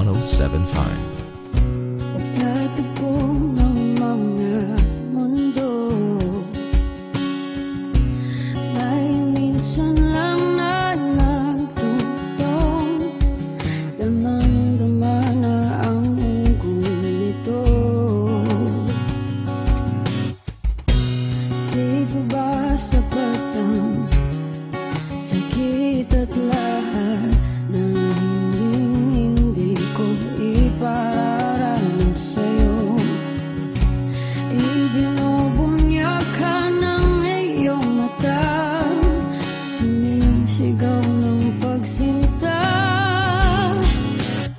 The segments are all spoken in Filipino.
1075. Pagtatagpo ng mga mundo, may minsan lang na nagtutong, damang-dama na ang ungkol nito. Di ba ba sapat ang sakit at lahat na hindi ko ipararanas sa'yo? Ibinubunyak ka ng iyong mata, sumisigaw ng pagsinta.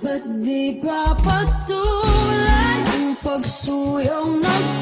Ba't di pa patulan ang pagsuyong ng